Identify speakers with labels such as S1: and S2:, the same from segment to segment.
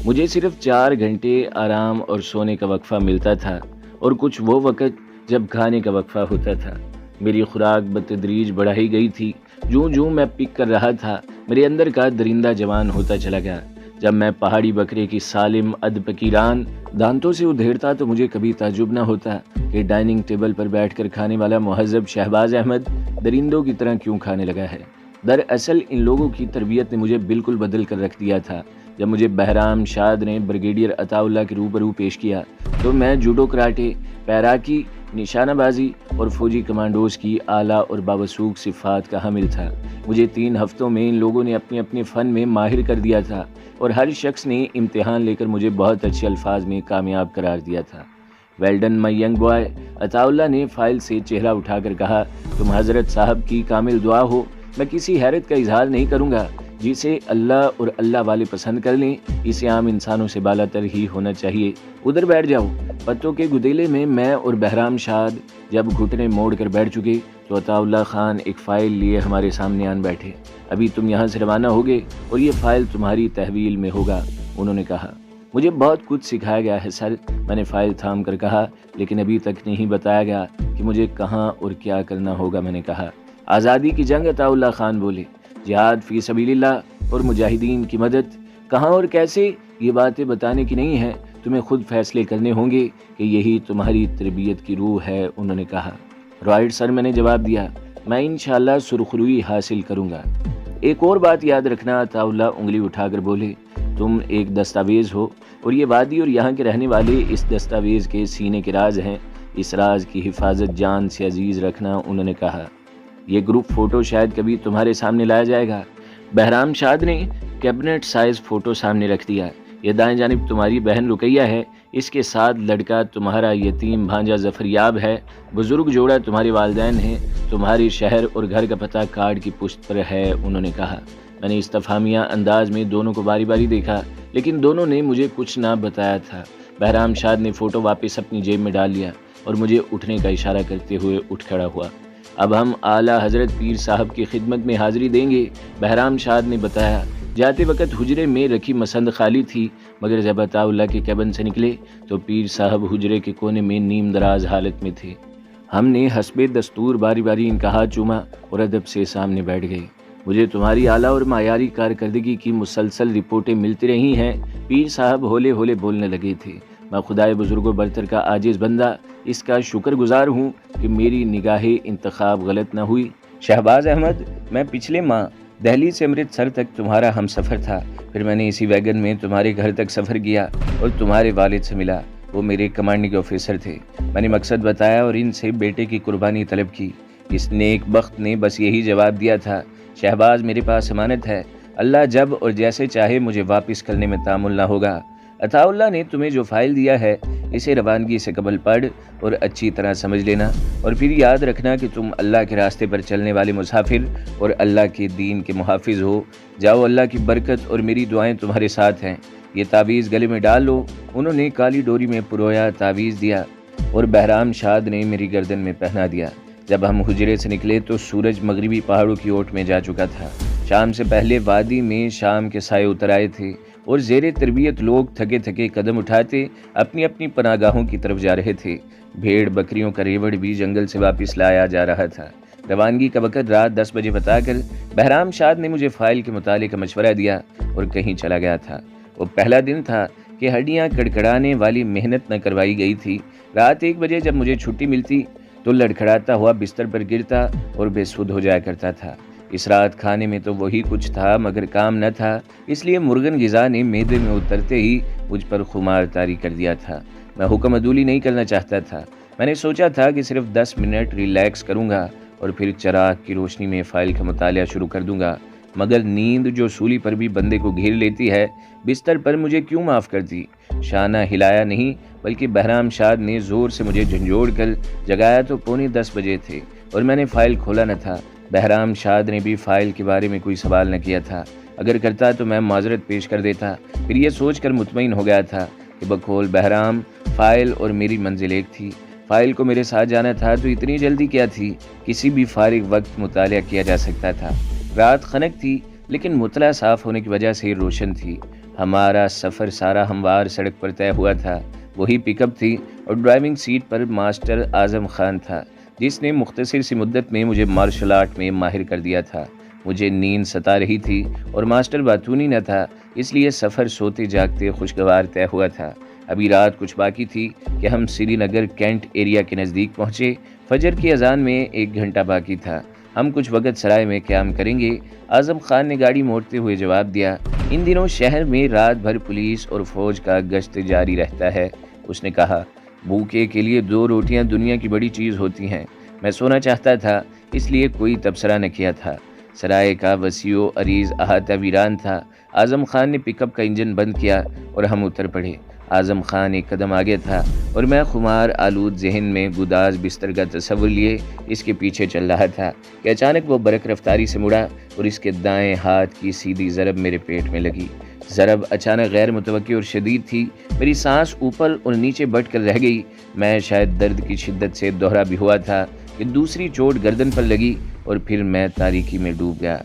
S1: مجھے صرف 4 گھنٹے آرام اور سونے کا وقفہ ملتا تھا، اور کچھ وہ وقت جب کھانے کا وقفہ ہوتا تھا۔ میری خوراک بتدریج بڑھائی گئی تھی۔ جوں جوں میں پک کر رہا تھا، میرے اندر کا درندہ جوان ہوتا چلا گیا۔ جب میں پہاڑی بکرے کی سالم ادپکی ران دانتوں سے ادھیڑتا تو مجھے کبھی تعجب نہ ہوتا کہ ڈائننگ ٹیبل پر بیٹھ کر کھانے والا مہذب شہباز احمد درندوں کی طرح کیوں کھانے لگا ہے۔ دراصل ان لوگوں کی تربیت نے مجھے بالکل بدل کر رکھ دیا تھا۔ جب مجھے بہرام شاد نے بریگیڈیئر عطا اللہ کے روبرو پیش کیا تو میں جوڈو کراٹے، پیراکی، نشانہ بازی اور فوجی کمانڈوز کی اعلیٰ اور باوسوق صفات کا حامل تھا۔ مجھے 3 ہفتوں میں ان لوگوں نے اپنے اپنے فن میں ماہر کر دیا تھا، اور ہر شخص نے امتحان لے کر مجھے بہت اچھے الفاظ میں کامیاب قرار دیا تھا۔ Well done my young boy, Ata Ullah نے فائل سے چہرہ اٹھا کر کہا، تم حضرت صاحب کی کامل دعا ہو۔ میں کسی حیرت کا اظہار نہیں کروں گا۔ جسے اللہ اور اللہ والے پسند کر لیں، اسے عام انسانوں سے بالا تر ہی ہونا چاہیے۔ ادھر بیٹھ جاؤ۔ پتوں کے گدیلے میں میں اور بہرام شاد جب گھٹنے موڑ کر بیٹھ چکے تو عطا اللہ خان ایک فائل لیے ہمارے سامنے آن بیٹھے۔ ابھی تم یہاں سے روانہ ہوگے اور یہ فائل تمہاری تحویل میں ہوگا، انہوں نے کہا۔ مجھے بہت کچھ سکھایا گیا ہے سر، میں نے فائل تھام کر کہا، لیکن ابھی تک نہیں بتایا گیا کہ مجھے کہاں اور کیا کرنا ہوگا، میں نے کہا۔ آزادی کی جنگ، عطا اللہ خان بولے، جہاد فی سبیل اللہ اور مجاہدین کی مدد، کہاں اور کیسے یہ باتیں بتانے کی نہیں ہیں، تمہیں خود فیصلے کرنے ہوں گے کہ یہی تمہاری تربیت کی روح ہے، انہوں نے کہا۔ رائٹ سر، میں نے جواب دیا، میں انشاءاللہ سرخروئی حاصل کروں گا۔ ایک اور بات یاد رکھنا، عطا اللہ انگلی اٹھا کر بولے، تم ایک دستاویز ہو، اور یہ وادی اور یہاں کے رہنے والے اس دستاویز کے سینے کے راز ہیں۔ اس راز کی حفاظت جان سے عزیز رکھنا، انہوں نے کہا۔ یہ گروپ فوٹو شاید کبھی تمہارے سامنے لایا جائے گا۔ بہرام شاد نے کیبنٹ سائز فوٹو سامنے رکھ دیا۔ یہ دائیں جانب تمہاری بہن رقیہ ہے، اس کے ساتھ لڑکا تمہارا یتیم بھانجا ظفریاب ہے، بزرگ جوڑا تمہارے والدین ہیں، تمہاری شہر اور گھر کا پتہ کارڈ کی پشت پر ہے، انہوں نے کہا۔ میں نے استفہامیہ انداز میں دونوں کو باری باری دیکھا، لیکن دونوں نے مجھے کچھ نہ بتایا تھا۔ بہرام شاد نے فوٹو واپس اپنی جیب میں ڈال لیا اور مجھے اٹھنے کا اشارہ کرتے ہوئے اٹھ کھڑا ہوا۔ اب ہم اعلیٰ حضرت پیر صاحب کی خدمت میں حاضری دیں گے، بہرام شاد نے بتایا۔ جاتے وقت حجرے میں رکھی مسند خالی تھی، مگر جب عطا اللہ کے کیبن سے نکلے تو پیر صاحب حجرے کے کونے میں نیم دراز حالت میں تھے۔ ہم نے حسب دستور باری باری ان کا ہاتھ چوما اور ادب سے سامنے بیٹھ گئے۔ مجھے تمہاری اعلیٰ اور معیاری کارکردگی کی مسلسل رپورٹیں ملتی رہی ہیں، پیر صاحب ہولے ہولے بولنے لگے تھے۔ میں خدائے بزرگ و برتر کا عاجز بندہ اس کا شکر گزار ہوں کہ میری نگاہ انتخاب غلط نہ ہوئی۔ شہباز احمد، میں پچھلے ماہ دہلی سے امرتسر تک تمہارا ہم سفر تھا، پھر میں نے اسی ویگن میں تمہارے گھر تک سفر کیا اور تمہارے والد سے ملا، وہ میرے کمانڈنگ آفیسر تھے۔ میں نے مقصد بتایا اور ان سے بیٹے کی قربانی طلب کی۔ اس نیک بخت نے بس یہی جواب دیا تھا، شہباز میرے پاس امانت ہے، اللہ جب اور جیسے چاہے مجھے واپس کرنے میں تامل نہ ہوگا۔ عطا اللہ نے تمہیں جو فائل دیا ہے اسے روانگی سے قبل پڑھ اور اچھی طرح سمجھ لینا، اور پھر یاد رکھنا کہ تم اللہ کے راستے پر چلنے والے مسافر اور اللہ کے دین کے محافظ ہو۔ جاؤ، اللہ کی برکت اور میری دعائیں تمہارے ساتھ ہیں۔ یہ تعویذ گلے میں ڈال لو، انہوں نے کالی ڈوری میں پرویا تعویذ دیا اور بہرام شاد نے میری گردن میں پہنا دیا۔ جب ہم حجرے سے نکلے تو سورج مغربی پہاڑوں کی اوٹ میں جا چکا تھا۔ شام سے پہلے وادی میں شام کے سائے اتر آئے تھے اور زیر تربیت لوگ تھکے تھکے قدم اٹھاتے اپنی اپنی پناہ گاہوں کی طرف جا رہے تھے۔ بھیڑ بکریوں کا ریوڑ بھی جنگل سے واپس لایا جا رہا تھا۔ روانگی کا وقت رات 10 بجے بتا کر بہرام شاد نے مجھے فائل کے مطالعے کا مشورہ دیا اور کہیں چلا گیا تھا۔ وہ پہلا دن تھا کہ ہڈیاں کڑکڑانے والی محنت نہ کروائی گئی تھی۔ رات 1 بجے جب مجھے چھٹی ملتی تو لڑکھڑاتا ہوا بستر پر گرتا اور بے سدھ ہو جایا کرتا تھا۔ اس رات کھانے میں تو وہی کچھ تھا مگر کام نہ تھا، اس لیے مرغن غذا نے معدے میں اترتے ہی مجھ پر خمار طاری کر دیا تھا۔ میں حکم عدولی نہیں کرنا چاہتا تھا۔ میں نے سوچا تھا کہ صرف 10 منٹ ریلیکس کروں گا اور پھر چراغ کی روشنی میں فائل کا مطالعہ شروع کر دوں گا، مگر نیند جو سولی پر بھی بندے کو گھیر لیتی ہے، بستر پر مجھے کیوں معاف کر دی۔ شانہ ہلایا نہیں بلکہ بہرام شاد نے زور سے مجھے جھنجھوڑ کر جگایا تو 9:45 بجے تھے اور میں نے فائل کھولا نہ تھا۔ بہرام شاد نے بھی فائل کے بارے میں کوئی سوال نہ کیا تھا، اگر کرتا تو میں معذرت پیش کر دیتا۔ پھر یہ سوچ کر مطمئن ہو گیا تھا کہ بقول بہرام فائل اور میری منزل ایک تھی۔ فائل کو میرے ساتھ جانا تھا تو اتنی جلدی کیا تھی، کسی بھی فارغ وقت مطالعہ کیا جا سکتا تھا۔ رات خنک تھی لیکن مطلع صاف ہونے کی وجہ سے روشن تھی۔ ہمارا سفر سارا ہموار سڑک پر طے ہوا تھا۔ وہی پک اپ تھی اور ڈرائیونگ سیٹ پر ماسٹر اعظم خان تھا، جس نے مختصر سی مدت میں مجھے مارشل آرٹ میں ماہر کر دیا تھا۔ مجھے نیند ستا رہی تھی اور ماسٹر باتونی نہ تھا، اس لیے سفر سوتے جاگتے خوشگوار طے ہوا تھا۔ ابھی رات کچھ باقی تھی کہ ہم سری نگر کینٹ ایریا کے نزدیک پہنچے۔ فجر کی اذان میں 1 گھنٹہ باقی تھا۔ ہم کچھ وقت سرائے میں قیام کریں گے، اعظم خان نے گاڑی موڑتے ہوئے جواب دیا۔ ان دنوں شہر میں رات بھر پولیس اور فوج کا گشت جاری رہتا ہے، اس نے کہا۔ بھوکے کے لیے 2 روٹیاں دنیا کی بڑی چیز ہوتی ہیں۔ میں سونا چاہتا تھا، اس لیے کوئی تبصرہ نہ کیا تھا۔ سرائے کا وسیع و عریض احاطہ ویران تھا۔ اعظم خان نے پک اپ کا انجن بند کیا اور ہم اتر پڑے۔ اعظم خان 1 قدم آگے تھا اور میں خمار آلود ذہن میں گداز بستر کا تصور لیے اس کے پیچھے چل رہا تھا کہ اچانک وہ برق رفتاری سے مڑا اور اس کے دائیں ہاتھ کی سیدھی ضرب میرے پیٹ میں لگی۔ ضرب اچانک غیر متوقع اور شدید تھی۔ میری سانس اوپر اور نیچے بٹ کر رہ گئی۔ میں شاید درد کی شدت سے دوہرا بھی ہوا تھا کہ دوسری چوٹ گردن پر لگی اور پھر میں تاریکی میں ڈوب گیا۔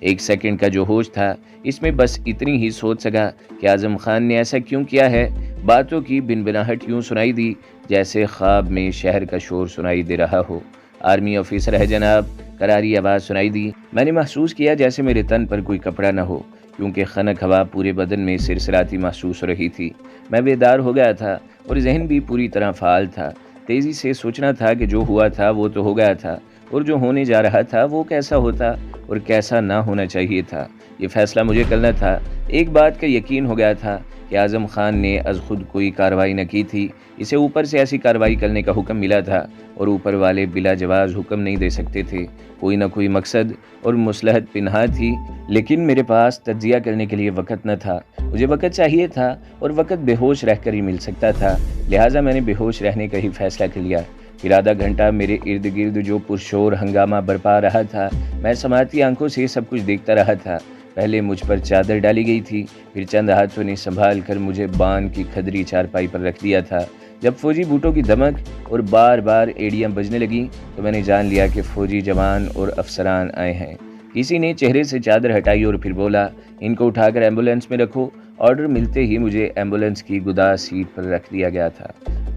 S1: 1 سیکنڈ کا جو ہوش تھا، اس میں بس اتنی ہی سوچ سکا کہ اعظم خان نے ایسا کیوں کیا ہے۔ باتوں کی بنبناہٹ یوں سنائی دی جیسے خواب میں شہر کا شور سنائی دے رہا ہو۔ آرمی آفیسر ہے جناب، کراری آواز سنائی دی۔ میں نے محسوس کیا جیسے میرے تن پر کوئی کپڑا نہ ہو، کیونکہ خنک ہوا پورے بدن میں سرسراتی محسوس ہو رہی تھی۔ میں بیدار ہو گیا تھا اور ذہن بھی پوری طرح فعال تھا۔ تیزی سے سوچنا تھا کہ جو ہوا تھا وہ تو ہو گیا تھا، اور جو ہونے جا رہا تھا وہ کیسا ہوتا اور کیسا نہ ہونا چاہیے تھا، یہ فیصلہ مجھے کرنا تھا۔ ایک بات کا یقین ہو گیا تھا کہ اعظم خان نے از خود کوئی کارروائی نہ کی تھی، اسے اوپر سے ایسی کارروائی کرنے کا حکم ملا تھا، اور اوپر والے بلا جواز حکم نہیں دے سکتے تھے۔ کوئی نہ کوئی مقصد اور مصلحت پنہاں تھی، لیکن میرے پاس تجزیہ کرنے کے لیے وقت نہ تھا۔ مجھے وقت چاہیے تھا اور وقت بے ہوش رہ کر ہی مل سکتا تھا، لہٰذا میں نے بے ہوش رہنے کا ہی فیصلہ کر لیا۔ پھر آدھا گھنٹہ میرے ارد گرد جو پرشور ہنگامہ برپا رہا تھا، میں سماعتی آنکھوں سے سب کچھ دیکھتا رہا تھا۔ پہلے مجھ پر چادر ڈالی گئی تھی، پھر چند ہاتھوں نے سنبھال کر مجھے بان کی کھدری چارپائی پر رکھ دیا تھا۔ جب فوجی بوٹوں کی دمک اور بار بار ایڑیاں بجنے لگیں تو میں نے جان لیا کہ فوجی جوان اور افسران آئے ہیں۔ کسی نے چہرے سے چادر ہٹائی اور پھر بولا، ان کو اٹھا کر ایمبولینس میں رکھو۔ آرڈر ملتے ہی مجھے ایمبولینس کی گداز سیٹ پر رکھ دیا گیا تھا۔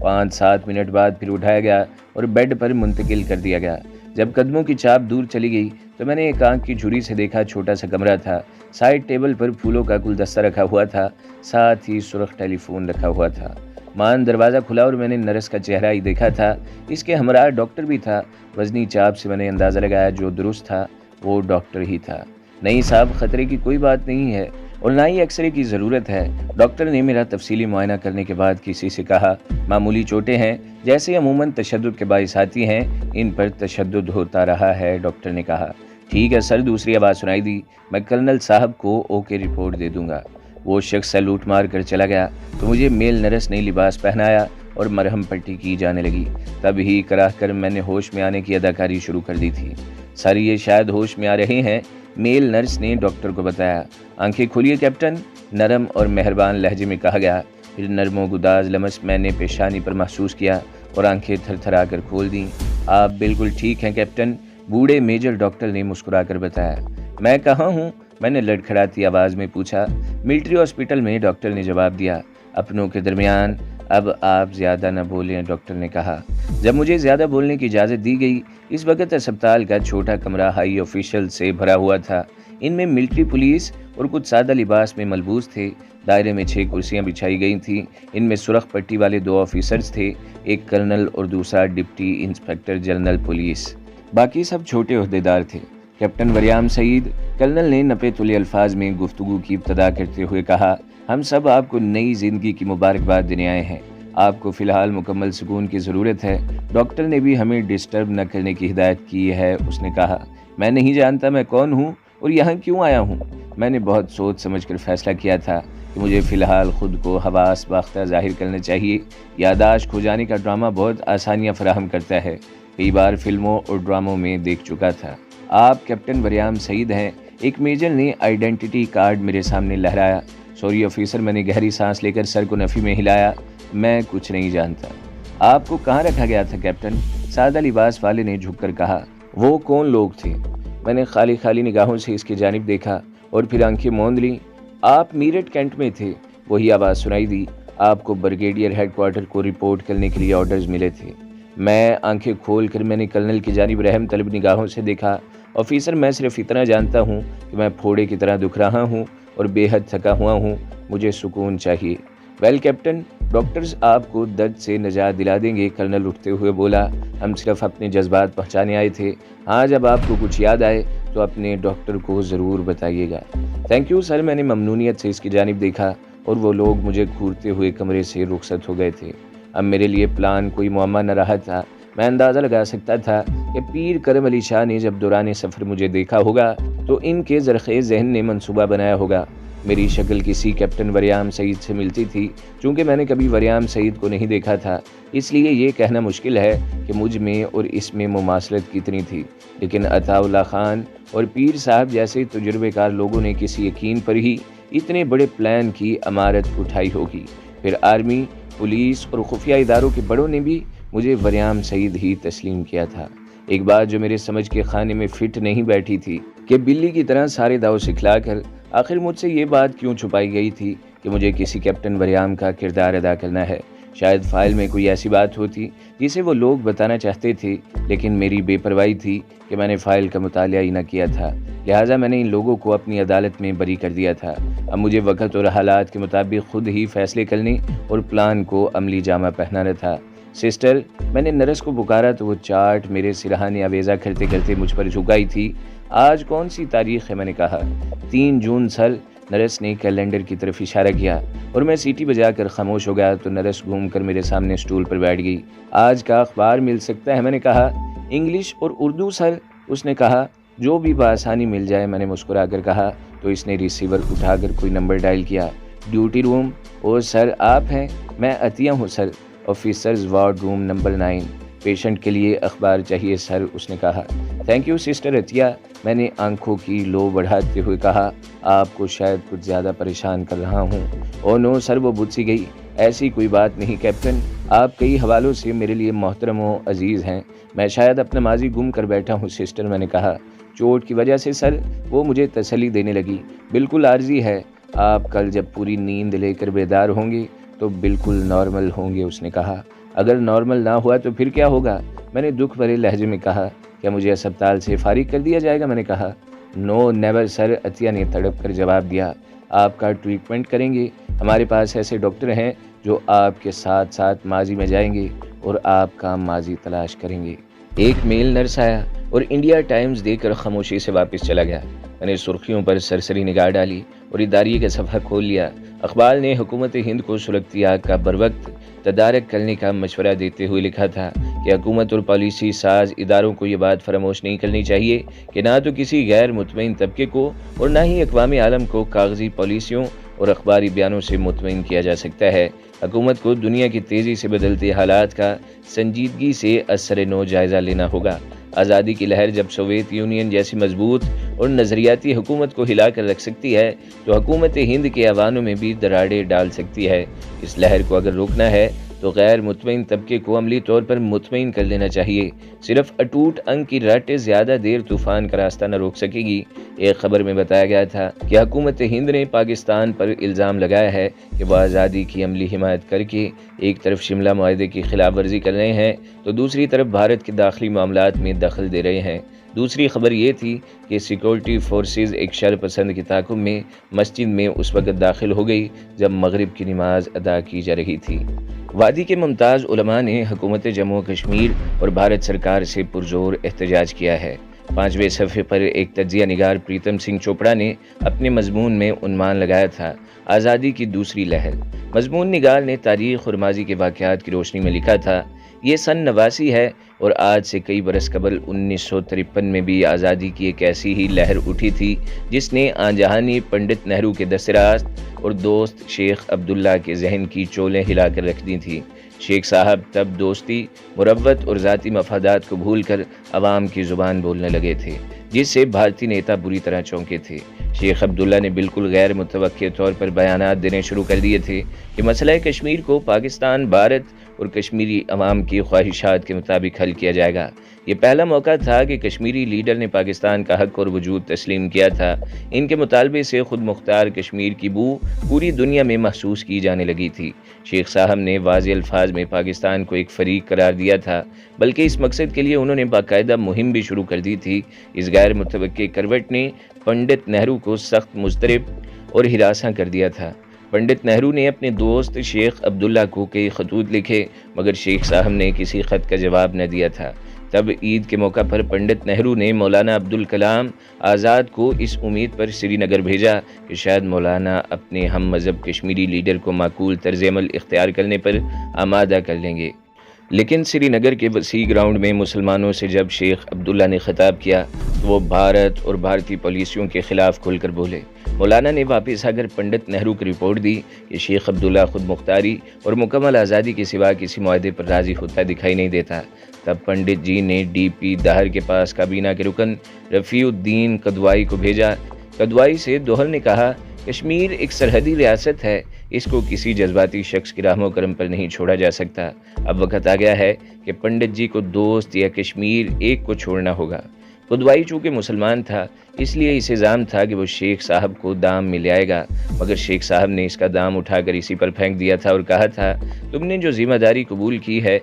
S1: 5-7 منٹ بعد پھر اٹھایا گیا اور بیڈ پر منتقل کر دیا گیا۔ جب قدموں کی چاپ دور چلی گئی تو میں نے ایک آنکھ کی جھری سے دیکھا چھوٹا سا کمرہ تھا۔ سائڈ ٹیبل پر پھولوں کا گلدستہ رکھا ہوا تھا، ساتھ ہی سرخ ٹیلی فون رکھا ہوا تھا۔ مان دروازہ کھلا اور میں نے نرس کا چہرہ ہی دیکھا تھا، اس کے ہمراہ ڈاکٹر بھی تھا۔ وزنی چاپ سے میں نے اندازہ لگایا جو درست تھا وہ ڈاکٹر ہی تھا۔ نہیں صاحب، خطرے کی کوئی بات نہیں ہے اور نہ ہی ایکس رے کی ضرورت ہے، ڈاکٹر نے میرا تفصیلی معائنہ کرنے کے بعد کسی سے کہا۔ معمولی چوٹیں ہیں، جیسے عموماً تشدد کے باعث آتی ہیں، ان پر تشدد ہوتا رہا ہے، ڈاکٹر نے کہا۔ ٹھیک ہے سر، دوسری آواز سنائی دی، میں کرنل صاحب کو اوکے رپورٹ دے دوں گا۔ وہ شخص سیلوٹ مار کر چلا گیا تو مجھے میل نرس نے لباس پہنایا اور مرہم پٹی کی جانے لگی۔ تب ہی کراہ کر میں نے ہوش میں آنے کی اداکاری شروع کر دی تھی۔ سر یہ شاید ہوش میں آ رہے ہیں، میل نرس نے ڈاکٹر کو بتایا۔ آنکھیں کھولیے کیپٹن، نرم اور مہربان لہجے میں کہا گیا۔ پھر نرم و گداز لمس میں نے پیشانی پر محسوس کیا اور آنکھیں تھر تھرا کر کھول دیں۔ آپ بالکل ٹھیک ہیں کیپٹن، بوڑھے میجر ڈاکٹر نے مسکرا کر بتایا۔ میں کہاں ہوں؟ میں نے لڑکھڑاتی آواز میں پوچھا۔ ملٹری ہاسپٹل میں، ڈاکٹر نے جواب دیا۔ اپنوں کے درمیان اب آپ زیادہ نہ بولیں، ڈاکٹر نے کہا۔ جب مجھے زیادہ بولنے کی اجازت دی گئی، اس وقت اسپتال کا چھوٹا کمرہ ہائی آفیشل سے بھرا ہوا تھا۔ ان میں ملٹری پولیس اور کچھ سادہ لباس میں ملبوس تھے۔ دائرے میں 6 کرسیاں بچھائی گئی تھیں، ان میں سرخ پٹی والے 2 آفیسرز تھے، ایک کرنل اور دوسرا ڈپٹی انسپکٹر جنرل پولیس۔ باقی سب چھوٹے عہدیدار تھے۔ کیپٹن وریام سعید، کرنل نے نپے تلے الفاظ میں گفتگو کی ابتدا کرتے ہوئے کہا، ہم سب آپ کو نئی زندگی کی مبارکباد دینے آئے ہیں۔ آپ کو فی الحال مکمل سکون کی ضرورت ہے۔ ڈاکٹر نے بھی ہمیں ڈسٹرب نہ کرنے کی ہدایت کی ہے، اس نے کہا۔ میں نہیں جانتا میں کون ہوں اور یہاں کیوں آیا ہوں۔ میں نے بہت سوچ سمجھ کر فیصلہ کیا تھا کہ مجھے فی الحال خود کو حواس باختہ ظاہر کرنا چاہیے۔ یادداشت کھو جانے کا ڈرامہ بہت آسانیاں فراہم کرتا ہے، کئی بار فلموں اور ڈراموں میں دیکھ چکا تھا۔ آپ کیپٹن وریام سعید ہیں، ایک میجر نے آئیڈینٹی کارڈ میرے سامنے لہرایا۔ سوری آفیسر، میں نے گہری سانس لے کر سر کو نفی میں ہلایا۔ میں کچھ نہیں جانتا۔ آپ کو کہاں رکھا گیا تھا کیپٹن؟ سادہ لباس والے نے جھک کر کہا۔ وہ کون لوگ تھے؟ میں نے خالی نگاہوں سے اس کی جانب دیکھا اور پھر آنکھیں موند لیں۔ آپ میرٹھ کینٹ میں تھے؟ وہی آواز سنائی دی۔ آپ کو بریگیڈیئر ہیڈ کوارٹر کو رپورٹ کرنے کے لیے آرڈرز ملے تھے۔ میں آنکھیں کھول کر میں نے کرنل کی جانب رحم طلب نگاہوں سے دیکھا۔ آفیسر، میں صرف اتنا جانتا ہوں کہ میں پھوڑے کی طرح دکھ رہا ہوں اور بے حد تھکا ہوا ہوں، مجھے سکون چاہیے۔ ویل کیپٹن، ڈاکٹرز آپ کو درد سے نجات دلا دیں گے، کرنل اٹھتے ہوئے بولا۔ ہم صرف اپنے جذبات پہنچانے آئے تھے۔ ہاں، جب آپ کو کچھ یاد آئے تو اپنے ڈاکٹر کو ضرور بتائیے گا۔ تھینک یو سر، میں نے ممنونیت سے اس کی جانب دیکھا اور وہ لوگ مجھے گھورتے ہوئے کمرے سے رخصت ہو گئے تھے۔ اب میرے لیے پلان کوئی معمہ نہ رہا تھا۔ میں اندازہ لگا سکتا تھا کہ پیر کرم علی شاہ نے جب دوران سفر مجھے دیکھا ہوگا تو ان کے زرخیز ذہن نے منصوبہ بنایا ہوگا۔ میری شکل کسی کیپٹن وریام سعید سے ملتی تھی۔ چونکہ میں نے کبھی وریام سعید کو نہیں دیکھا تھا، اس لیے یہ کہنا مشکل ہے کہ مجھ میں اور اس میں مماثلت کتنی تھی، لیکن عطا اللہ خان اور پیر صاحب جیسے تجربے کار لوگوں نے کسی یقین پر ہی اتنے بڑے پلان کی عمارت اٹھائی ہوگی۔ پھر آرمی، پولیس اور خفیہ اداروں کے بڑوں نے بھی مجھے وریام سعید ہی تسلیم کیا تھا۔ ایک بات جو میرے سمجھ کے خانے میں فٹ نہیں بیٹھی تھی کہ بلی کی طرح سارے داؤ سکھلا کر آخر مجھ سے یہ بات کیوں چھپائی گئی تھی کہ مجھے کسی کیپٹن وریام کا کردار ادا کرنا ہے۔ شاید فائل میں کوئی ایسی بات ہوتی جسے وہ لوگ بتانا چاہتے تھے، لیکن میری بے پرواہی تھی کہ میں نے فائل کا مطالعہ ہی نہ کیا تھا، لہٰذا میں نے ان لوگوں کو اپنی عدالت میں بری کر دیا تھا۔ اب مجھے وقت اور حالات کے مطابق خود ہی فیصلے کرنے اور پلان کو عملی جامہ پہنانا تھا۔ سسٹر، میں نے نرس کو پکارا تو وہ چارٹ میرے سرہانے آویزہ کرتے کرتے مجھ پر جھکائی تھی۔ آج کون سی تاریخ ہے؟ میں نے کہا۔ 3 جون سر، نرس نے کیلنڈر کی طرف اشارہ کیا اور میں سیٹی بجا کر خاموش ہو گیا تو نرس گھوم کر میرے سامنے سٹول پر بیٹھ گئی۔ آج کا اخبار مل سکتا ہے؟ میں نے کہا۔ انگلش اور اردو سر، اس نے کہا۔ جو بھی بآسانی مل جائے، میں نے مسکرا کر کہا تو اس نے ریسیور اٹھا کر کوئی نمبر ڈائل کیا۔ Duty room? او سر، آپ ہیں؟ میں عطیہ ہوں sir, officers ward room number 9۔ Patient کے لیے اخبار چاہیے سر، اس نے کہا۔ تھینک یو سسٹر عطیہ، میں نے آنکھوں کی لو بڑھاتے ہوئے کہا۔ آپ کو شاید کچھ زیادہ پریشان کر رہا ہوں۔ او نو سر، وہ بجھ سی گئی۔ ایسی کوئی بات نہیں کیپٹن، آپ کئی حوالوں سے میرے لیے محترم و عزیز ہیں۔ میں شاید اپنا ماضی گم کر بیٹھا ہوں سسٹر، میں نے کہا۔ چوٹ کی وجہ سے سر؟ وہ مجھے تسلی دینے لگی۔ بالکل عارضی ہے، آپ کل جب پوری نیند لے کر بیدار ہوں گے تو بالکل نارمل ہوں گے، اس نے کہا۔ اگر نارمل نہ ہوا تو پھر کیا ہوگا؟ میں نے دکھ بھرے لہجے میں کہا۔ کیا مجھے اسپتال سے فارغ کر دیا جائے گا؟ میں نے کہا۔ نو نیور سر، عطیہ نے تڑپ کر جواب دیا۔ آپ کا ٹریٹمنٹ کریں گے، ہمارے پاس ایسے ڈاکٹر ہیں جو آپ کے ساتھ ساتھ ماضی میں جائیں گے اور آپ کا ماضی تلاش کریں گے۔ ایک میل نرس آیا اور انڈیا ٹائمز دے کر خاموشی سے واپس چلا گیا۔ میں نے سرخیوں پر سرسری نگاہ ڈالی اور اداریے کا صفحہ کھول لیا۔ اخبار نے حکومت ہند کو سلگتی آگ کا بروقت تدارک کرنے کا مشورہ دیتے ہوئے لکھا تھا کہ حکومت اور پالیسی ساز اداروں کو یہ بات فراموش نہیں کرنی چاہیے کہ نہ تو کسی غیر مطمئن طبقے کو اور نہ ہی اقوام عالم کو کاغذی پالیسیوں اور اخباری بیانوں سے مطمئن کیا جا سکتا ہے۔ حکومت کو دنیا کی تیزی سے بدلتے حالات کا سنجیدگی سے اثر نو جائزہ لینا ہوگا۔ آزادی کی لہر جب سوویت یونین جیسی مضبوط اور نظریاتی حکومت کو ہلا کر رکھ سکتی ہے تو حکومت ہند کے ایوانوں میں بھی دراڑیں ڈال سکتی ہے۔ اس لہر کو اگر روکنا ہے تو غیر مطمئن طبقے کو عملی طور پر مطمئن کر لینا چاہیے۔ صرف اٹوٹ انگ کی رٹیں زیادہ دیر طوفان کا راستہ نہ روک سکے گی۔ ایک خبر میں بتایا گیا تھا کہ حکومت ہند نے پاکستان پر الزام لگایا ہے کہ وہ آزادی کی عملی حمایت کر کے ایک طرف شملہ معاہدے کی خلاف ورزی کر رہے ہیں تو دوسری طرف بھارت کے داخلی معاملات میں دخل دے رہے ہیں۔ دوسری خبر یہ تھی کہ سیکورٹی فورسز ایک شر پسند کے تعاقب میں مسجد میں اس وقت داخل ہو گئی جب مغرب کی نماز ادا کی جا رہی تھی۔ وادی کے ممتاز علماء نے حکومت جموں و کشمیر اور بھارت سرکار سے پرزور احتجاج کیا ہے۔ 5ویں صفحے پر ایک تجزیہ نگار پریتم سنگھ چوپڑا نے اپنے مضمون میں عنوان لگایا تھا، آزادی کی دوسری لہر۔ مضمون نگار نے تاریخ اور ماضی کے واقعات کی روشنی میں لکھا تھا، یہ سن 89 ہے اور آج سے کئی برس قبل 1953 میں بھی آزادی کی ایک ایسی ہی لہر اٹھی تھی جس نے آن جہانی پنڈت نہرو کے دست راست اور دوست شیخ عبداللہ کے ذہن کی چولیں ہلا کر رکھ دی تھی۔ شیخ صاحب تب دوستی، مروت اور ذاتی مفادات کو بھول کر عوام کی زبان بولنے لگے تھے، جس سے بھارتی نیتا بری طرح چونکے تھے۔ شیخ عبداللہ نے بالکل غیر متوقع طور پر بیانات دینے شروع کر دیے تھے کہ مسئلہ کشمیر کو پاکستان، بھارت اور کشمیری عوام کی خواہشات کے مطابق حل کیا جائے گا۔ یہ پہلا موقع تھا کہ کشمیری لیڈر نے پاکستان کا حق اور وجود تسلیم کیا تھا۔ ان کے مطالبے سے خود مختار کشمیر کی بو پوری دنیا میں محسوس کی جانے لگی تھی۔ شیخ صاحب نے واضح الفاظ میں پاکستان کو ایک فریق قرار دیا تھا، بلکہ اس مقصد کے لیے انہوں نے باقاعدہ مہم بھی شروع کر دی تھی۔ اس غیر متوقع کروٹ نے پنڈت نہرو کو سخت مضطرب اور ہراساں کر دیا تھا۔ پنڈت نہرو نے اپنے دوست شیخ عبداللہ کو کئی خطوط لکھے، مگر شیخ صاحب نے کسی خط کا جواب نہ دیا تھا۔ تب عید کے موقع پر پنڈت نہرو نے مولانا عبدالکلام آزاد کو اس امید پر سری نگر بھیجا کہ شاید مولانا اپنے ہم مذہب کشمیری لیڈر کو معقول طرز عمل اختیار کرنے پر آمادہ کر لیں گے۔ لیکن سری نگر کے وسیع گراؤنڈ میں مسلمانوں سے جب شیخ عبداللہ نے خطاب کیا تو وہ بھارت اور بھارتی پالیسیوں کے خلاف کھل کر بولے۔ مولانا نے واپس آ کر پنڈت نہرو کو رپورٹ دی کہ شیخ عبداللہ خود مختاری اور مکمل آزادی کے سوا کسی معاہدے پر راضی ہوتا دکھائی نہیں دیتا۔ تب پنڈت جی نے ڈی پی دہر کے پاس کابینہ کے رکن رفیع الدین قدوائی کو بھیجا۔ قدوائی سے دہر نے کہا، کشمیر ایک سرحدی ریاست ہے، اس کو کسی جذباتی شخص کے رحم و کرم پر نہیں چھوڑا جا سکتا۔ اب وقت آ گیا ہے کہ پنڈت جی کو دوست یا کشمیر ایک کو چھوڑنا ہوگا۔ قدوائی چونکہ مسلمان تھا، اس لیے اس الزام تھا کہ وہ شیخ صاحب کو دام میں لے آئے گا، مگر شیخ صاحب نے اس کا دام اٹھا کر اسی پر پھینک دیا تھا اور کہا تھا، تم نے جو ذمہ داری قبول کی ہے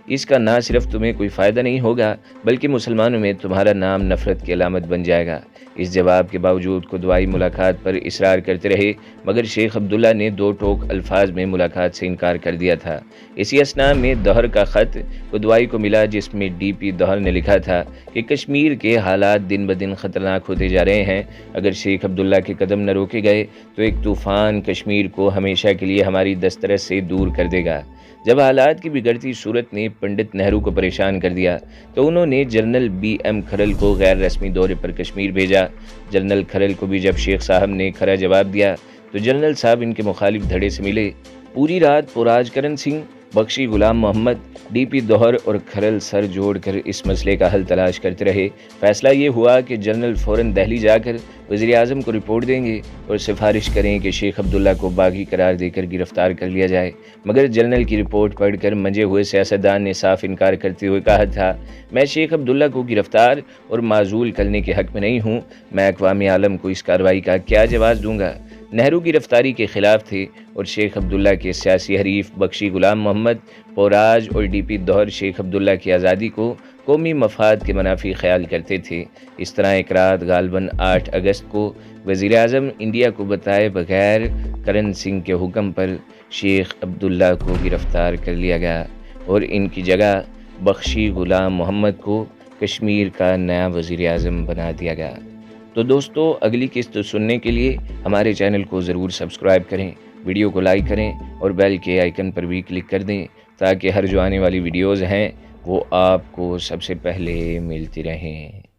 S1: اس کا نہ صرف تمہیں کوئی فائدہ نہیں ہوگا بلکہ مسلمانوں میں تمہارا نام نفرت کی علامت بن جائے گا۔ اس جواب کے باوجود قدوائی ملاقات پر اصرار کرتے رہے، مگر شیخ عبداللہ نے دو ٹوک الفاظ میں ملاقات سے انکار کر دیا تھا۔ اسی اثناء میں دہر کا خط قدوائی کو ملا، جس میں ڈی پی دہر نے لکھا تھا کہ کشمیر کے حالات دن بدن خطرناک ہوتے جا رہے ہیں، اگر شیخ عبداللہ کے قدم نہ روکے گئے تو ایک طوفان کشمیر کو ہمیشہ کے لیے ہماری دسترس سے دور کر دے گا۔ جب حالات کی بگڑتی صورت نے پنڈت نہرو کو پریشان کر دیا تو انہوں نے جنرل بی ایم کھرل کو غیر رسمی دورے پر کشمیر بھیجا۔ جنرل کھرل کو بھی جب شیخ صاحب نے کھرا جواب دیا تو جنرل صاحب ان کے مخالف دھڑے سے ملے۔ پوری رات پوراج کرن سنگھ، بخشی غلام محمد، ڈی پی دہر اور کھرل سر جوڑ کر اس مسئلے کا حل تلاش کرتے رہے۔ فیصلہ یہ ہوا کہ جنرل فوراً دہلی جا کر وزیر اعظم کو رپورٹ دیں گے اور سفارش کریں کہ شیخ عبداللہ کو باغی قرار دے کر گرفتار کر لیا جائے، مگر جنرل کی رپورٹ پڑھ کر منجے ہوئے سیاستدان نے صاف انکار کرتے ہوئے کہا تھا، میں شیخ عبداللہ کو گرفتار اور معزول کرنے کے حق میں نہیں ہوں، میں اقوام عالم کو اس کارروائی کا کیا جواز دوں گا۔ نہرو گرفتاری کے خلاف تھے اور شیخ عبداللہ کے سیاسی حریف بخشی غلام محمد، پوراج اور ڈی پی دہر شیخ عبداللہ کی آزادی کو قومی مفاد کے منافی خیال کرتے تھے۔ اس طرح ایک رات غالباً 8 اگست کو وزیر اعظم انڈیا کو بتائے بغیر کرن سنگھ کے حکم پر شیخ عبداللہ کو گرفتار کر لیا گیا اور ان کی جگہ بخشی غلام محمد کو کشمیر کا نیا وزیر اعظم بنا دیا گیا۔ تو دوستو، اگلی قسط سننے کے لیے ہمارے چینل کو ضرور سبسکرائب کریں، ویڈیو کو لائک کریں اور بیل کے آئیکن پر بھی کلک کر دیں تاکہ ہر جو آنے والی ویڈیوز ہیں وہ آپ کو سب سے پہلے ملتی رہیں۔